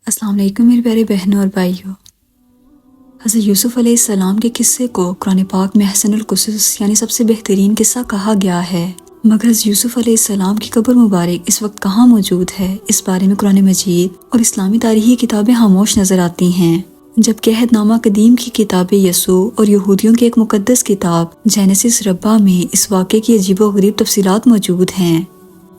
السلام علیکم میرے پیارے بہنوں اور بھائیوں۔ حضرت یوسف علیہ السلام کے قصے کو قرآن پاک میں احسن القصص یعنی سب سے بہترین قصہ کہا گیا ہے، مگر حضرت یوسف علیہ السلام کی قبر مبارک اس وقت کہاں موجود ہے، اس بارے میں قرآن مجید اور اسلامی تاریخی کتابیں خاموش نظر آتی ہیں، جبکہ عہد نامہ قدیم کی کتاب یسوع اور یہودیوں کی ایک مقدس کتاب جینیسس ربہ میں اس واقعے کی عجیب و غریب تفصیلات موجود ہیں۔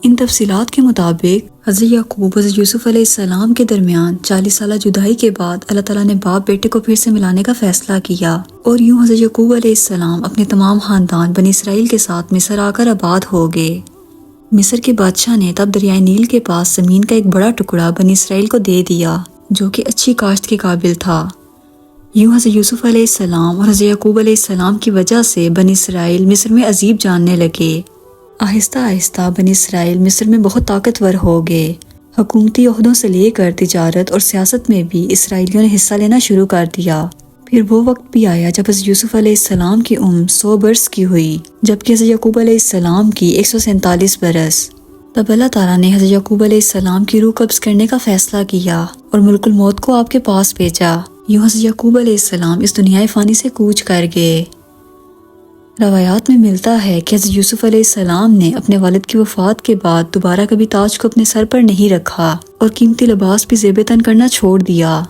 ان تفصیلات کے مطابق حضرت یعقوب حضرت یوسف علیہ السلام کے درمیان 40 سالہ جدائی کے بعد اللہ تعالیٰ نے باپ بیٹے کو پھر سے ملانے کا فیصلہ کیا، اور یوں حضرت یعقوب علیہ السلام اپنے تمام خاندان بنی اسرائیل کے ساتھ مصر آ کر آباد ہو گئے۔ مصر کے بادشاہ نے تب دریائے نیل کے پاس زمین کا ایک بڑا ٹکڑا بنی اسرائیل کو دے دیا جو کہ اچھی کاشت کے قابل تھا۔ یوں حضرت یوسف علیہ السلام اور حضرت یعقوب علیہ السلام کی وجہ سے بنی اسرائیل مصر میں عزیب جاننے لگے۔ آہستہ آہستہ بنی اسرائیل مصر میں بہت طاقتور ہو گئے۔ حکومتی عہدوں سے لے کر تجارت اور سیاست میں بھی اسرائیلیوں نے حصہ لینا شروع کر دیا۔ پھر وہ وقت بھی آیا جب حضرت یوسف علیہ السلام کی عمر 100 برس کی ہوئی، جبکہ حضرت یعقوب علیہ السلام کی 147 برس۔ تب اللہ تعالیٰ نے حضرت یعقوب علیہ السلام کی روح قبض کرنے کا فیصلہ کیا اور ملک الموت کو آپ کے پاس بھیجا۔ یوں حضرت یعقوب علیہ السلام اس دنیائے فانی سے کوچ کر گئے۔ روایات میں ملتا ہے کہ حضرت یوسف علیہ السلام نے اپنے والد کی وفات کے بعد دوبارہ کبھی تاج کو اپنے سر پر نہیں رکھا اور قیمتی لباس بھی زیب تن کرنا چھوڑ دیا۔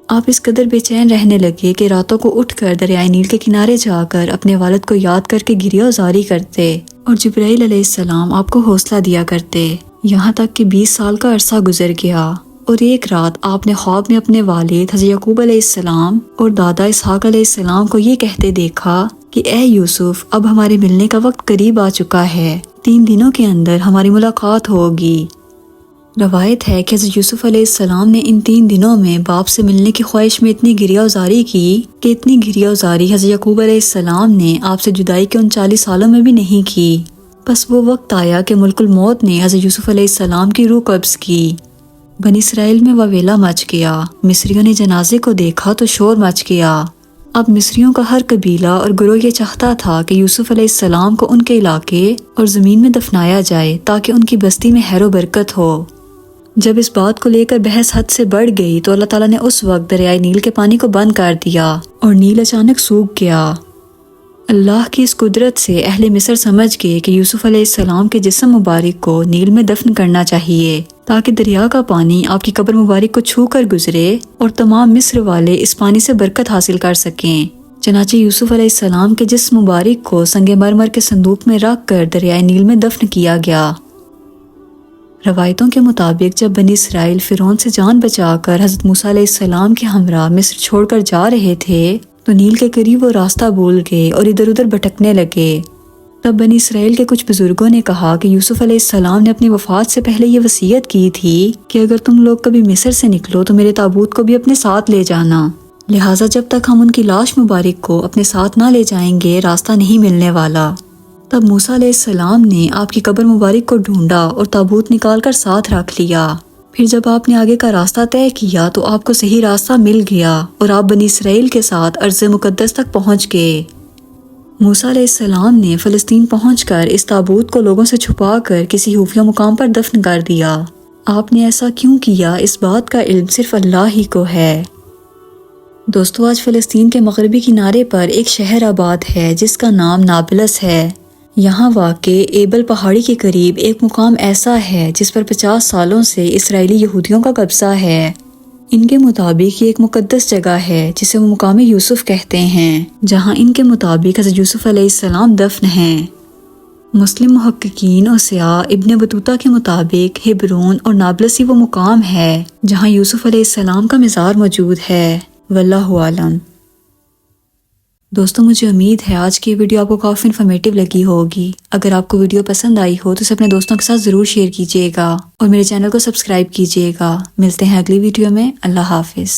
آپ اس قدر بے چین رہنے لگے کہ راتوں کو اٹھ کر دریائے نیل کے کنارے جا کر اپنے والد کو یاد کر کے گریہ وزاری کرتے اور جبرائیل علیہ السلام آپ کو حوصلہ دیا کرتے، یہاں تک کہ 20 سال کا عرصہ گزر گیا، اور ایک رات آپ نے خواب میں اپنے والد حضرت یعقوب علیہ السلام اور دادا اسحاق علیہ السلام کو یہ کہتے دیکھا کہ اے یوسف، اب ہمارے ملنے کا وقت قریب آ چکا ہے، 3 دنوں کے اندر ہماری ملاقات ہوگی۔ روایت ہے کہ حضرت یوسف علیہ السلام نے ان 3 دنوں میں باپ سے ملنے کی خواہش میں اتنی گریہ وزاری کی کہ اتنی گریہ وزاری حضرت یعقوب علیہ السلام نے آپ سے جدائی کے 39 سالوں میں بھی نہیں کی۔ بس وہ وقت آیا کہ ملک الموت نے حضرت یوسف علیہ السلام کی روح قبض کی۔ بنی اسرائیل میں وویلا مچ گیا، مصریوں نے جنازے کو دیکھا تو شور مچ گیا۔ اب مصریوں کا ہر قبیلہ اور گروہ یہ چاہتا تھا کہ یوسف علیہ السلام کو ان کے علاقے اور زمین میں دفنایا جائے تاکہ ان کی بستی میں خیر و برکت ہو۔ جب اس بات کو لے کر بحث حد سے بڑھ گئی تو اللہ تعالیٰ نے اس وقت دریائے نیل کے پانی کو بند کر دیا اور نیل اچانک سوکھ گیا۔ اللہ کی اس قدرت سے اہل مصر سمجھ گئے کہ یوسف علیہ السلام کے جسم مبارک کو نیل میں دفن کرنا چاہیے تاکہ دریا کا پانی آپ کی قبر مبارک کو چھو کر گزرے اور تمام مصر والے اس پانی سے برکت حاصل کر سکیں۔ چنانچہ یوسف علیہ السلام کے جسم مبارک کو سنگ مرمر کے صندوق میں رکھ کر دریائے نیل میں دفن کیا گیا۔ روایتوں کے مطابق جب بنی اسرائیل فرعون سے جان بچا کر حضرت موسیٰ علیہ السلام کے ہمراہ مصر چھوڑ کر جا رہے تھے تو نیل کے قریب وہ راستہ بھول گئے اور ادھر ادھر بھٹکنے لگے۔ تب بنی اسرائیل کے کچھ بزرگوں نے کہا کہ یوسف علیہ السلام نے اپنی وفات سے پہلے یہ وصیت کی تھی کہ اگر تم لوگ کبھی مصر سے نکلو تو میرے تابوت کو بھی اپنے ساتھ لے جانا، لہٰذا جب تک ہم ان کی لاش مبارک کو اپنے ساتھ نہ لے جائیں گے راستہ نہیں ملنے والا۔ تب موسیٰ علیہ السلام نے آپ کی قبر مبارک کو ڈھونڈا اور تابوت نکال کر ساتھ رکھ لیا۔ پھر جب آپ نے آگے کا راستہ طے کیا تو آپ کو صحیح راستہ مل گیا اور آپ بنی اسرائیل کے ساتھ ارض مقدس تک پہنچ گئے۔ موسیٰ علیہ السلام نے فلسطین پہنچ کر اس تابوت کو لوگوں سے چھپا کر کسی خفیہ مقام پر دفن کر دیا۔ آپ نے ایسا کیوں کیا اس بات کا علم صرف اللہ ہی کو ہے۔ دوستو، آج فلسطین کے مغربی کنارے پر ایک شہر آباد ہے جس کا نام نابلس ہے۔ یہاں واقع ایبل پہاڑی کے قریب ایک مقام ایسا ہے جس پر 50 سالوں سے اسرائیلی یہودیوں کا قبضہ ہے۔ ان کے مطابق یہ ایک مقدس جگہ ہے جسے وہ مقام یوسف کہتے ہیں، جہاں ان کے مطابق حضرت یوسف علیہ السلام دفن ہیں۔ مسلم محققین اور سیاح ابن بطوطہ کے مطابق ہبرون اور نابلس ہی وہ مقام ہے جہاں یوسف علیہ السلام کا مزار موجود ہے۔ واللہ عالم۔ دوستوں، مجھے امید ہے آج کی ویڈیو آپ کو کافی انفارمیٹیو لگی ہوگی۔ اگر آپ کو ویڈیو پسند آئی ہو تو اسے اپنے دوستوں کے ساتھ ضرور شیئر کیجیے گا اور میرے چینل کو سبسکرائب کیجیے گا۔ ملتے ہیں اگلی ویڈیو میں۔ اللہ حافظ۔